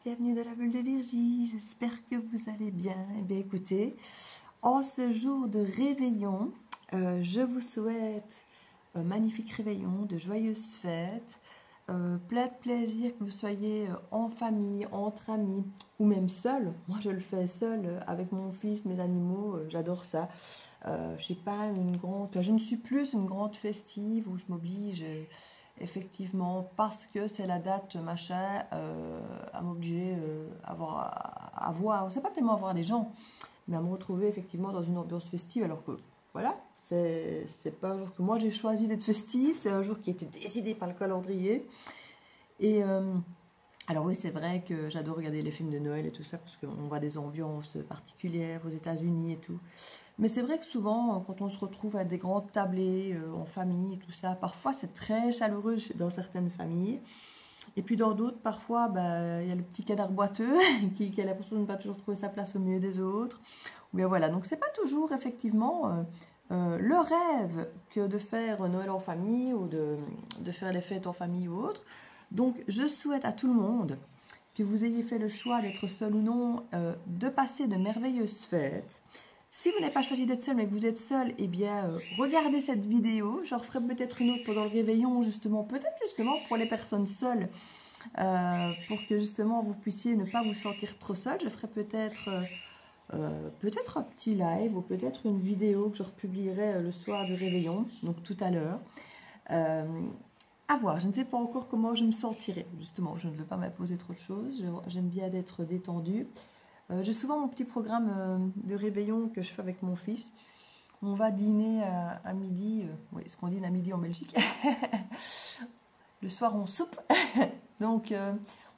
bienvenue dans la bulle de Virgie, j'espère que vous allez bien. Eh bien écoutez, en ce jour de réveillon, je vous souhaite un magnifique réveillon, de joyeuses fêtes, plein de plaisir, que vous soyez en famille, entre amis ou même seul. Moi je le fais seul avec mon fils, mes animaux, j'adore ça. Je sais pas, je ne suis plus une grande festive où je m'oblige effectivement parce que c'est la date machin à m'obliger à voir, c'est pas tellement à voir les gens, mais à me retrouver effectivement dans une ambiance festive alors que voilà, c'est pas un jour que moi j'ai choisi d'être festif, c'est un jour qui a été décidé par le calendrier. Et alors oui, c'est vrai que j'adore regarder les films de Noël et tout ça parce qu'on voit des ambiances particulières aux États-Unis et tout. Mais c'est vrai que souvent, quand on se retrouve à des grandes tablées en famille et tout ça, parfois c'est très chaleureux dans certaines familles. Et puis dans d'autres, parfois, bah, il y a le petit canard boiteux qui a l'impression de ne pas toujours trouver sa place au milieu des autres. Ou bien voilà, donc c'est pas toujours effectivement le rêve que de faire Noël en famille ou de faire les fêtes en famille ou autre. Donc je souhaite à tout le monde que vous ayez fait le choix d'être seul ou non, de passer de merveilleuses fêtes. Si vous n'avez pas choisi d'être seul mais que vous êtes seul, eh bien regardez cette vidéo. J'en ferai peut-être une autre pendant le réveillon, justement, peut-être justement pour les personnes seules, pour que justement vous puissiez ne pas vous sentir trop seul. Je ferai peut-être un petit live ou peut-être une vidéo que je republierai le soir du réveillon, donc tout à l'heure. À voir, je ne sais pas encore comment je me sentirai. Justement, je ne veux pas m'imposer trop de choses. J'aime bien d'être détendue. J'ai souvent mon petit programme de réveillon que je fais avec mon fils. On va dîner à midi, oui, ce qu'on dîne à midi en Belgique. Le soir, on soupe. Donc,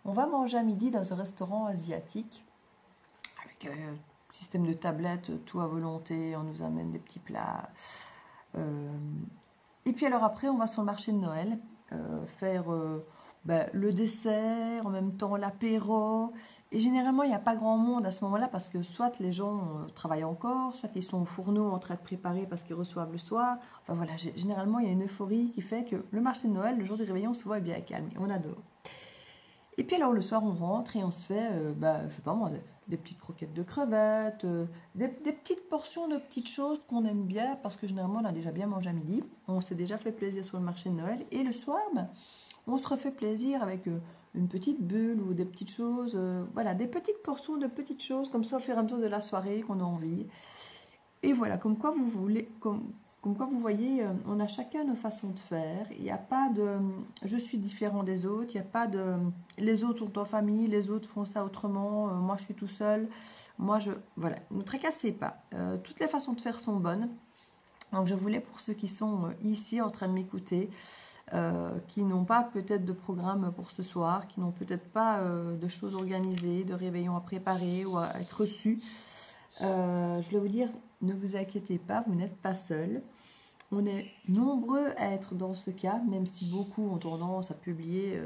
on va manger à midi dans un restaurant asiatique avec un système de tablettes, tout à volonté. On nous amène des petits plats. Et puis alors après, on va sur le marché de Noël faire le dessert, en même temps l'apéro. Et généralement, il n'y a pas grand monde à ce moment-là parce que soit les gens travaillent encore, soit ils sont au fourneau en train de préparer parce qu'ils reçoivent le soir. Enfin voilà, généralement, il y a une euphorie qui fait que le marché de Noël, le jour du réveillon, souvent est bien calme. On adore. Et puis alors le soir, on rentre et on se fait, je sais pas moi, des petites croquettes de crevettes, des petites portions de petites choses qu'on aime bien parce que généralement, on a déjà bien mangé à midi. On s'est déjà fait plaisir sur le marché de Noël. Et le soir, on se refait plaisir avec une petite bulle ou des petites choses, voilà, des petites portions de petites choses comme ça au fur et à mesure de la soirée qu'on a envie. Et voilà, comme quoi vous voulez, comme quoi vous voyez, on a chacun nos façons de faire. Il n'y a pas de je suis différent des autres, il n'y a pas de les autres sont en famille, les autres font ça autrement, moi je suis tout seul. Voilà, ne tracassez pas. Toutes les façons de faire sont bonnes. Donc je voulais, pour ceux qui sont ici en train de m'écouter, qui n'ont pas peut-être de programme pour ce soir, qui n'ont peut-être pas de choses organisées, de réveillons à préparer ou à être reçus, je voulais vous dire, ne vous inquiétez pas, vous n'êtes pas seul. On est nombreux à être dans ce cas, même si beaucoup ont tendance à publier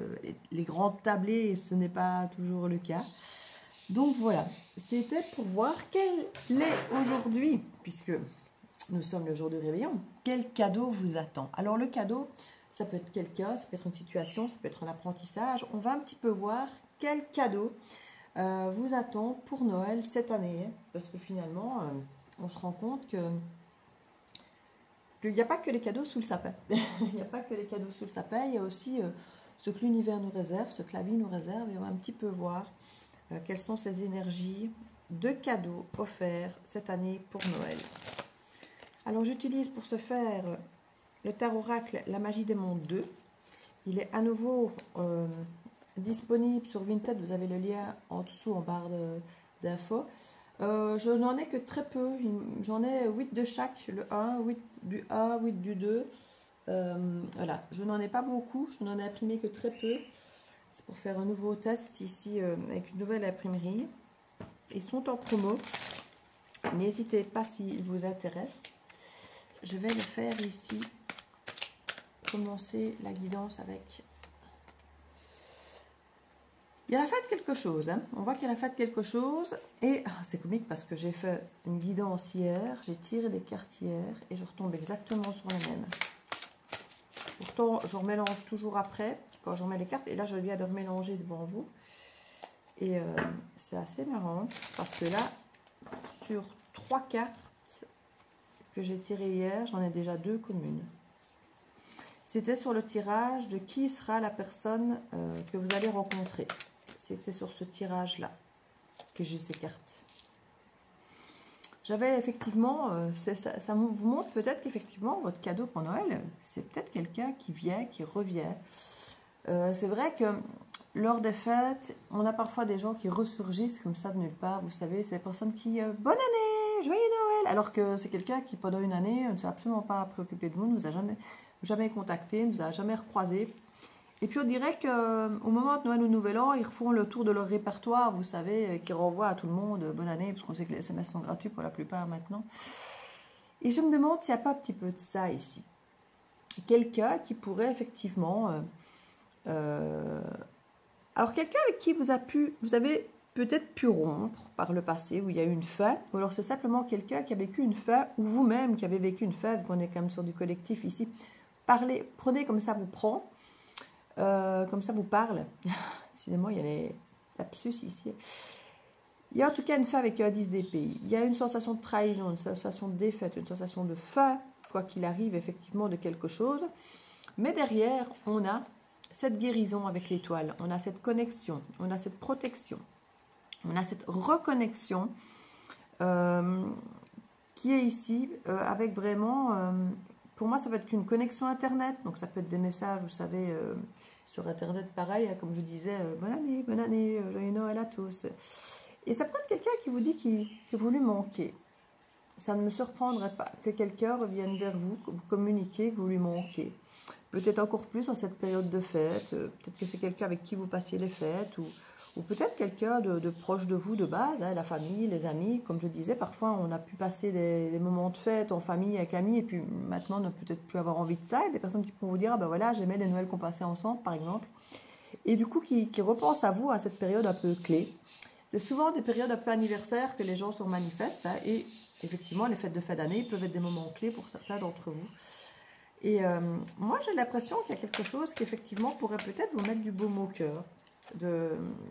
les grandes tablées et ce n'est pas toujours le cas. Donc voilà, c'était pour voir quel est aujourd'hui, puisque nous sommes le jour du réveillon, quel cadeau vous attend. Alors le cadeau, ça peut être quelqu'un, ça peut être une situation, ça peut être un apprentissage. On va un petit peu voir quel cadeau vous attend pour Noël cette année. Parce que finalement, on se rend compte qu'il n'y a pas que les cadeaux sous le sapin. Il n'y a pas que les cadeaux sous le sapin, il y a aussi ce que l'univers nous réserve, ce que la vie nous réserve. Et on va un petit peu voir quelles sont ces énergies de cadeaux offerts cette année pour Noël. Alors j'utilise pour ce faire le tarot oracle La Magie des Mondes 2. Il est à nouveau disponible sur Vinted. Vous avez le lien en dessous en barre d'infos. Je n'en ai que très peu. J'en ai 8 de chaque. Le 1, 8 du 1, 8 du 2. Voilà, je n'en ai pas beaucoup. Je n'en ai imprimé que très peu. C'est pour faire un nouveau test ici avec une nouvelle imprimerie. Ils sont en promo. N'hésitez pas s'ils vous intéressent. Je vais le faire ici. Commencer la guidance avec... Il y a la fête quelque chose, hein. On voit qu'il y a la fête quelque chose. Et c'est comique parce que j'ai fait une guidance hier, j'ai tiré des cartes hier et je retombe exactement sur les mêmes. Pourtant, je remélange toujours après, quand je remets les cartes. Et là, je viens de remélanger devant vous. Et c'est assez marrant parce que là, sur 3 cartes que j'ai tirées hier, j'en ai déjà 2 communes. C'était sur le tirage de qui sera la personne que vous allez rencontrer. C'était sur ce tirage-là que j'ai ces cartes. J'avais effectivement, ça vous montre peut-être qu'effectivement, votre cadeau pour Noël, c'est peut-être quelqu'un qui vient, qui revient. C'est vrai que lors des fêtes, on a parfois des gens qui ressurgissent comme ça de nulle part. Vous savez, c'est des personnes qui, bonne année, joyeux Noël, alors que c'est quelqu'un qui pendant une année ne s'est absolument pas préoccupé de vous, ne vous a jamais contacté, ne vous a jamais recroisé. Et puis on dirait qu'au moment de Noël ou Nouvel An, ils refont le tour de leur répertoire, vous savez, qui renvoie à tout le monde bonne année, parce qu'on sait que les SMS sont gratuits pour la plupart maintenant. Et je me demande s'il n'y a pas un petit peu de ça ici. Quelqu'un qui pourrait effectivement... alors quelqu'un avec qui vous avez peut-être pu rompre par le passé, où il y a eu une fin, ou alors c'est simplement quelqu'un qui a vécu une fin, ou vous-même qui avez vécu une fin, vu qu'on est quand même sur du collectif ici. Prenez comme ça vous prend. Comme ça vous parle. Décidément, il y a les lapsus ici. Il y a en tout cas une fin avec un 10 d'épée. Il y a une sensation de trahison, une sensation de défaite, une sensation de fin, quoi qu'il arrive effectivement de quelque chose. Mais derrière, on a cette guérison avec l'étoile. On a cette connexion, on a cette protection, on a cette reconnexion qui est ici avec vraiment... pour moi, ça va être qu'une connexion Internet. Donc, ça peut être des messages, vous savez, sur Internet, pareil, hein, comme je disais, bonne année, joyeux Noël à tous. Et ça peut être quelqu'un qui vous dit que vous lui manquez. Ça ne me surprendrait pas que quelqu'un revienne vers vous, que vous communiquez, que vous lui manquez. Peut-être encore plus en cette période de fête. Peut-être que c'est quelqu'un avec qui vous passiez les fêtes ou peut-être quelqu'un de proche de vous de base, hein, la famille, les amis. Comme je disais, parfois on a pu passer des moments de fête en famille, avec amis, et puis maintenant on n'a peut-être plus avoir envie de ça. Il y a des personnes qui pourront vous dire, ah ben voilà, j'aimais les Noëls qu'on passait ensemble, par exemple. Et du coup, qui repensent à vous, à cette période un peu clé. C'est souvent des périodes un peu anniversaires que les gens se manifestent, hein, et effectivement, les fêtes de fin d'année peuvent être des moments clés pour certains d'entre vous. Et moi, j'ai l'impression qu'il y a quelque chose qui, effectivement, pourrait peut-être vous mettre du baume au cœur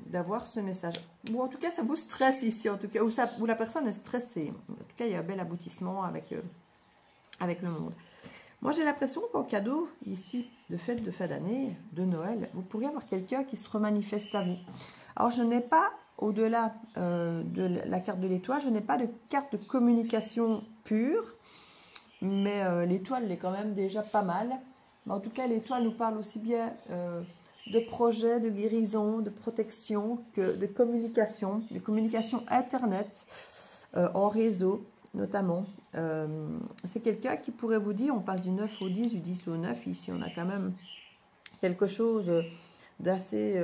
d'avoir ce message. Ou en tout cas, ça vous stresse ici, en tout cas, ou la personne est stressée. En tout cas, il y a un bel aboutissement avec le monde. Moi, j'ai l'impression qu'en cadeau, ici, de fête de fin d'année, de Noël, vous pourriez avoir quelqu'un qui se remanifeste à vous. Alors, je n'ai pas, au-delà de la carte de l'étoile, je n'ai pas de carte de communication pure. Mais l'étoile est quand même déjà pas mal. Mais en tout cas, l'étoile nous parle aussi bien de projets, de guérison, de protection, que de communication Internet, en réseau notamment. C'est quelqu'un qui pourrait vous dire, on passe du 9 au 10, du 10 au 9. Ici, on a quand même quelque chose d'assez...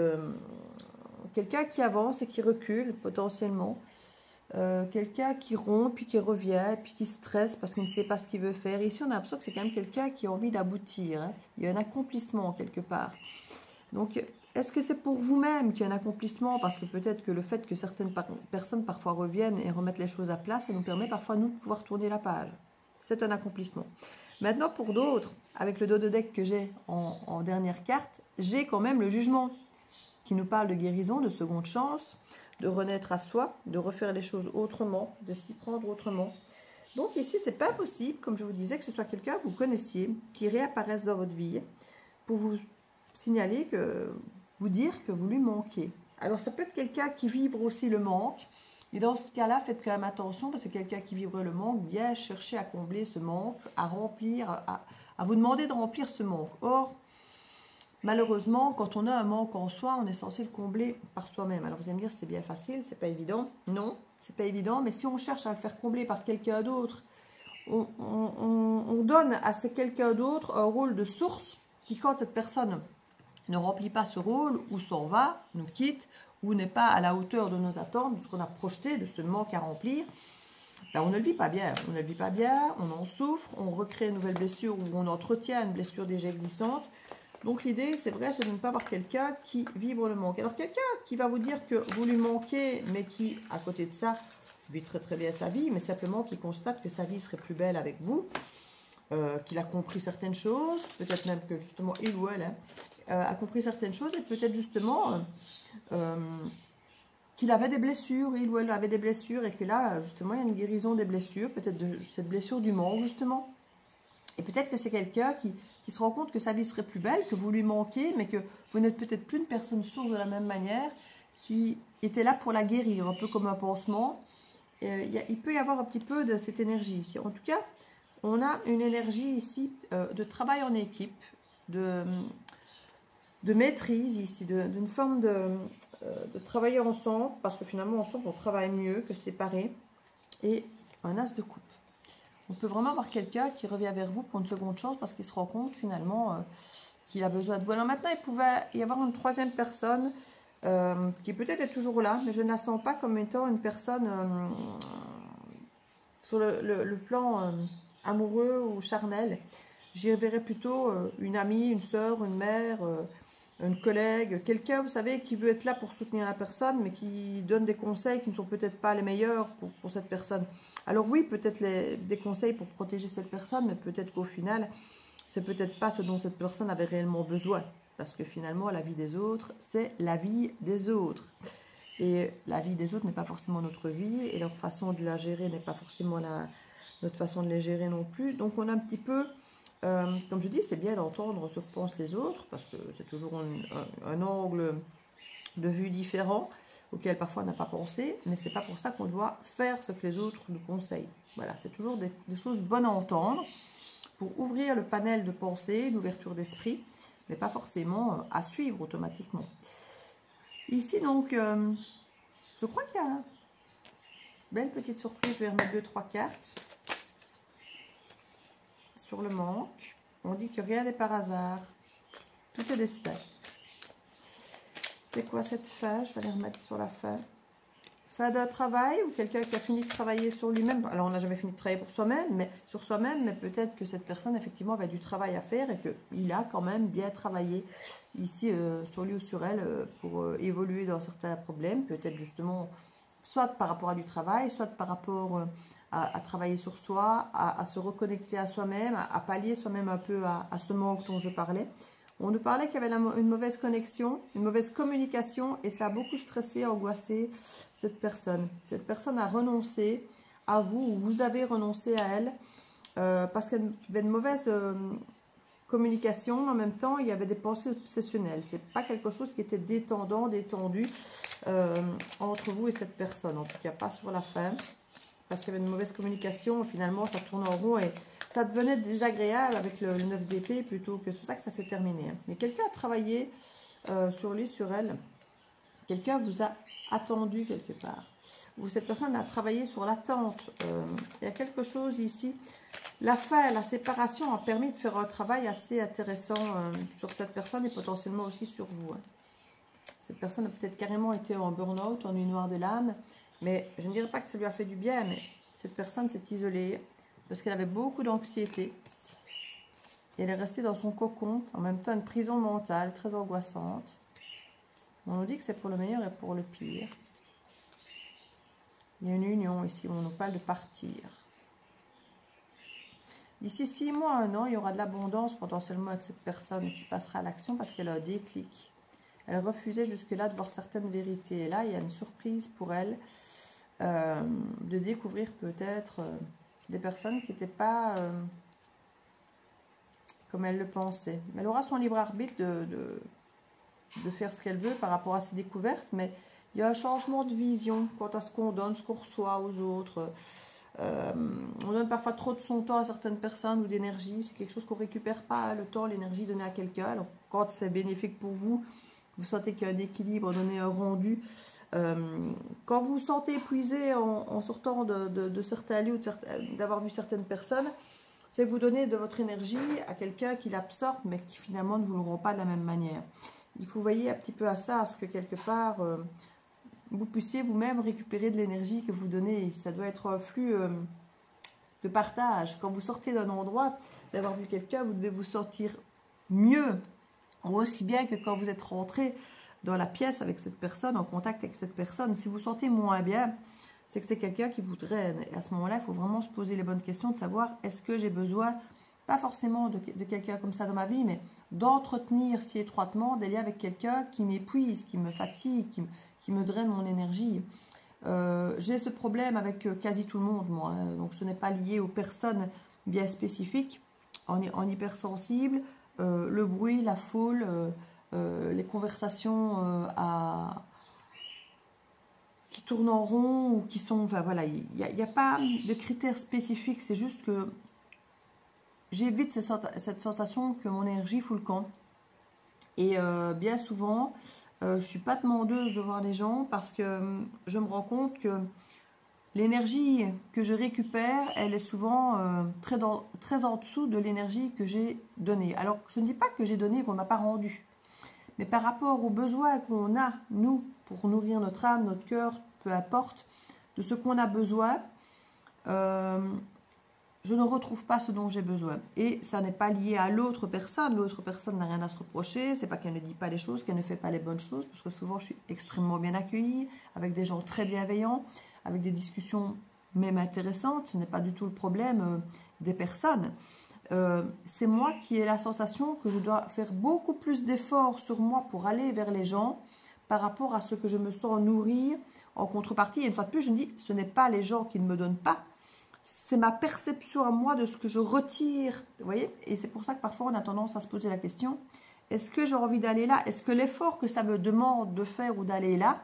quelqu'un qui avance et qui recule potentiellement. Quelqu'un qui rompt, puis qui revient, puis qui stresse parce qu'il ne sait pas ce qu'il veut faire. Ici, on a l'impression que c'est quand même quelqu'un qui a envie d'aboutir. Hein. Il y a un accomplissement quelque part. Donc, est-ce que c'est pour vous-même qu'il y a un accomplissement? Parce que peut-être que le fait que certaines personnes parfois reviennent et remettent les choses à plat, ça nous permet parfois, nous, de pouvoir tourner la page. C'est un accomplissement. Maintenant, pour d'autres, avec le dos de deck que j'ai en dernière carte, j'ai quand même le jugement qui nous parle de guérison, de seconde chance, de renaître à soi, de refaire les choses autrement, de s'y prendre autrement. Donc ici, c'est pas possible, comme je vous disais, que ce soit quelqu'un que vous connaissiez, qui réapparaisse dans votre vie, pour vous signaler vous dire que vous lui manquez. Alors ça peut être quelqu'un qui vibre aussi le manque, et dans ce cas-là, faites quand même attention, parce que quelqu'un qui vibre le manque vient chercher à combler ce manque, à remplir, à vous demander de remplir ce manque. Or, malheureusement, quand on a un manque en soi, on est censé le combler par soi-même. Alors vous allez me dire, c'est bien facile, c'est pas évident. Non, c'est pas évident, mais si on cherche à le faire combler par quelqu'un d'autre, on donne à ce quelqu'un d'autre un rôle de source qui, quand cette personne ne remplit pas ce rôle, ou s'en va, nous quitte, ou n'est pas à la hauteur de nos attentes, de ce qu'on a projeté, de ce manque à remplir, ben on ne le vit pas bien. On ne le vit pas bien, on en souffre, on recrée une nouvelle blessure ou on entretient une blessure déjà existante. Donc l'idée, c'est vrai, c'est de ne pas avoir quelqu'un qui vibre le manque. Alors quelqu'un qui va vous dire que vous lui manquez, mais qui, à côté de ça, vit très très bien sa vie, mais simplement qui constate que sa vie serait plus belle avec vous, qu'il a compris certaines choses, peut-être même que justement, il ou elle a compris certaines choses, et peut-être justement qu'il avait des blessures, il ou elle avait des blessures, et que là, justement, il y a une guérison des blessures, peut-être de cette blessure du manque, justement. Et peut-être que c'est quelqu'un qui se rend compte que sa vie serait plus belle, que vous lui manquez, mais que vous n'êtes peut-être plus une personne source de la même manière, qui était là pour la guérir, un peu comme un pansement. Il peut y avoir un petit peu de cette énergie ici. En tout cas, on a une énergie ici de travail en équipe, de maîtrise ici, d'une forme de travailler ensemble, parce que finalement, ensemble, on travaille mieux que séparés. Et un as de coupe. On peut vraiment avoir quelqu'un qui revient vers vous pour une seconde chance parce qu'il se rend compte finalement qu'il a besoin de vous. Alors maintenant, il pouvait y avoir une troisième personne qui peut-être est toujours là, mais je ne la sens pas comme étant une personne sur le plan amoureux ou charnel. J'y verrais plutôt une amie, une sœur, une mère, une collègue, quelqu'un, vous savez, qui veut être là pour soutenir la personne, mais qui donne des conseils qui ne sont peut-être pas les meilleurs pour cette personne. Alors oui, peut-être des conseils pour protéger cette personne, mais peut-être qu'au final, c'est peut-être pas ce dont cette personne avait réellement besoin. Parce que finalement, la vie des autres, c'est la vie des autres. Et la vie des autres n'est pas forcément notre vie, et leur façon de la gérer n'est pas forcément notre façon de les gérer non plus. Donc on a un petit peu... comme je dis, c'est bien d'entendre ce que pensent les autres, parce que c'est toujours un angle de vue différent, auquel parfois on n'a pas pensé, mais c'est pas pour ça qu'on doit faire ce que les autres nous conseillent. Voilà, c'est toujours des choses bonnes à entendre, pour ouvrir le panel de pensée, l'ouverture d'esprit, mais pas forcément à suivre automatiquement. Ici, donc, je crois qu'il y a une belle petite surprise, je vais remettre 2-3 cartes. Sur le manque, on dit que rien n'est par hasard, tout est destin. C'est quoi cette fin? Je vais les remettre sur la fin. Fin d'un travail ou quelqu'un qui a fini de travailler sur lui-même. Alors on n'a jamais fini de travailler pour soi-même, mais sur soi-même, mais peut-être que cette personne effectivement avait du travail à faire et qu'il a quand même bien travaillé ici sur lui ou sur elle pour évoluer dans certains problèmes, peut-être justement soit par rapport à du travail, soit par rapport à travailler sur soi, à se reconnecter à soi-même, à pallier soi-même un peu à ce manque dont je parlais. On nous parlait qu'il y avait une mauvaise connexion, une mauvaise communication, et ça a beaucoup stressé, angoissé cette personne. Cette personne a renoncé à vous, ou vous avez renoncé à elle, parce qu'il y avait une mauvaise communication, mais en même temps, il y avait des pensées obsessionnelles. Ce n'est pas quelque chose qui était détendant, détendu entre vous et cette personne, en tout cas pas sur la fin, parce qu'il y avait une mauvaise communication, finalement ça tourne en rond et ça devenait désagréable avec le 9 d'épée plutôt que... C'est pour ça que ça s'est terminé. Mais quelqu'un a travaillé sur lui, sur elle. Quelqu'un vous a attendu quelque part. Ou cette personne a travaillé sur l'attente. Il y a quelque chose ici. La fin, la séparation a permis de faire un travail assez intéressant sur cette personne et potentiellement aussi sur vous. Cette personne a peut-être carrément été en burn-out, en nuit noire de l'âme. Mais je ne dirais pas que ça lui a fait du bien, mais cette personne s'est isolée parce qu'elle avait beaucoup d'anxiété. Et elle est restée dans son cocon, en même temps une prison mentale très angoissante. On nous dit que c'est pour le meilleur et pour le pire. Il y a une union ici, on nous parle de partir. D'ici 6 mois, 1 an, il y aura de l'abondance potentiellement avec cette personne qui passera à l'action parce qu'elle a un déclic. Elle refusait jusque-là de voir certaines vérités. Et là, il y a une surprise pour elle de découvrir peut-être des personnes qui n'étaient pas comme elle le pensait. Mais elle aura son libre arbitre de faire ce qu'elle veut par rapport à ses découvertes, mais il y a un changement de vision quant à ce qu'on donne, ce qu'on reçoit aux autres. On donne parfois trop de son temps à certaines personnes ou d'énergie. C'est quelque chose qu'on ne récupère pas, le temps, l'énergie donnée à quelqu'un. Alors quand c'est bénéfique pour vous, vous sentez qu'il y a un équilibre, donner un rendu. Quand vous vous sentez épuisé en sortant de certains lieux, d'avoir vu certaines personnes, c'est que vous donnez de votre énergie à quelqu'un qui l'absorbe, mais qui finalement ne vous le rend pas de la même manière. Il faut veiller un petit peu à ça, à ce que quelque part, vous puissiez vous-même récupérer de l'énergie que vous donnez. Ça doit être un flux de partage. Quand vous sortez d'un endroit, d'avoir vu quelqu'un, vous devez vous sentir mieux, aussi bien que quand vous êtes rentré dans la pièce avec cette personne, en contact avec cette personne. Si vous vous sentez moins bien, c'est que c'est quelqu'un qui vous draine. Et à ce moment-là, il faut vraiment se poser les bonnes questions, de savoir est-ce que j'ai besoin, pas forcément de quelqu'un comme ça dans ma vie, mais d'entretenir si étroitement des liens avec quelqu'un qui m'épuise, qui me fatigue, qui me drainent mon énergie. J'ai ce problème avec quasi tout le monde, moi, hein, donc ce n'est pas lié aux personnes bien spécifiques. En hypersensible, le bruit, la foule, les conversations qui tournent en rond ou qui sont... Enfin voilà, il n'y a pas de critères spécifiques, c'est juste que j'évite cette sensation que mon énergie fout le camp. Et bien souvent, je ne suis pas demandeuse de voir les gens parce que je me rends compte que l'énergie que je récupère, elle est souvent très en dessous de l'énergie que j'ai donnée. Alors, je ne dis pas que j'ai donné et qu'on ne m'a pas rendu. Mais par rapport aux besoins qu'on a, nous, pour nourrir notre âme, notre cœur, peu importe, de ce qu'on a besoin, je ne retrouve pas ce dont j'ai besoin. Et ça n'est pas lié à l'autre personne. L'autre personne n'a rien à se reprocher. C'est pas qu'elle ne dit pas les choses, qu'elle ne fait pas les bonnes choses. Parce que souvent, je suis extrêmement bien accueillie, avec des gens très bienveillants, avec des discussions même intéressantes. Ce n'est pas du tout le problème des personnes. C'est moi qui ai la sensation que je dois faire beaucoup plus d'efforts sur moi pour aller vers les gens par rapport à ce que je me sens nourrir en contrepartie. Et une fois de plus, je me dis, ce n'est pas les gens qui ne me donnent pas, c'est ma perception à moi de ce que je retire, vous voyez. Et c'est pour ça que parfois on a tendance à se poser la question, est-ce que j'ai envie d'aller là? Est-ce que l'effort que ça me demande de faire ou d'aller là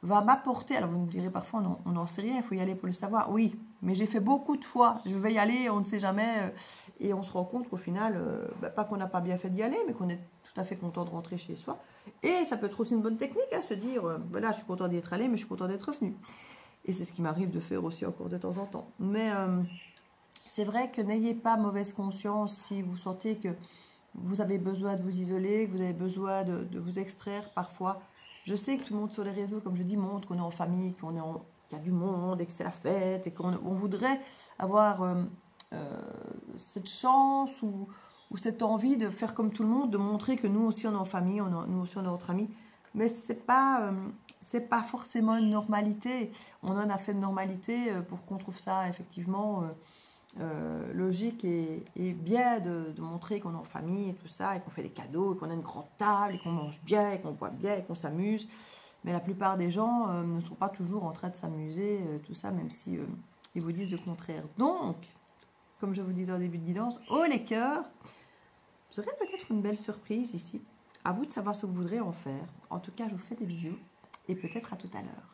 va m'apporter? Alors vous me direz parfois, non, on n'en sait rien, il faut y aller pour le savoir. Oui, mais j'ai fait beaucoup de fois, je vais y aller, on ne sait jamais. Et on se rend compte qu'au final, pas qu'on n'a pas bien fait d'y aller, mais qu'on est tout à fait content de rentrer chez soi. Et ça peut être aussi une bonne technique, à se dire, voilà, je suis content d'y être allé, mais je suis content d'être revenu. Et c'est ce qui m'arrive de faire aussi encore de temps en temps. Mais c'est vrai que n'ayez pas mauvaise conscience si vous sentez que vous avez besoin de vous isoler, que vous avez besoin de vous extraire parfois. Je sais que tout le monde sur les réseaux, comme je dis, montre qu'on est en famille, qu'il y a du monde et que c'est la fête et qu'on voudrait avoir cette chance ou cette envie de faire comme tout le monde, de montrer que nous aussi on est en famille, nous aussi on est entre amis. Mais c'est pas forcément une normalité. On en a fait une normalité pour qu'on trouve ça effectivement logique et bien de montrer qu'on est en famille et tout ça, et qu'on fait des cadeaux, et qu'on a une grande table, et qu'on mange bien, et qu'on boit bien, et qu'on s'amuse. Mais la plupart des gens ne sont pas toujours en train de s'amuser, tout ça, même si ils vous disent le contraire. Donc, comme je vous disais au début de guidance, haut les cœurs, vous aurez peut-être une belle surprise ici. À vous de savoir ce que vous voudrez en faire. En tout cas, je vous fais des bisous et peut-être à tout à l'heure.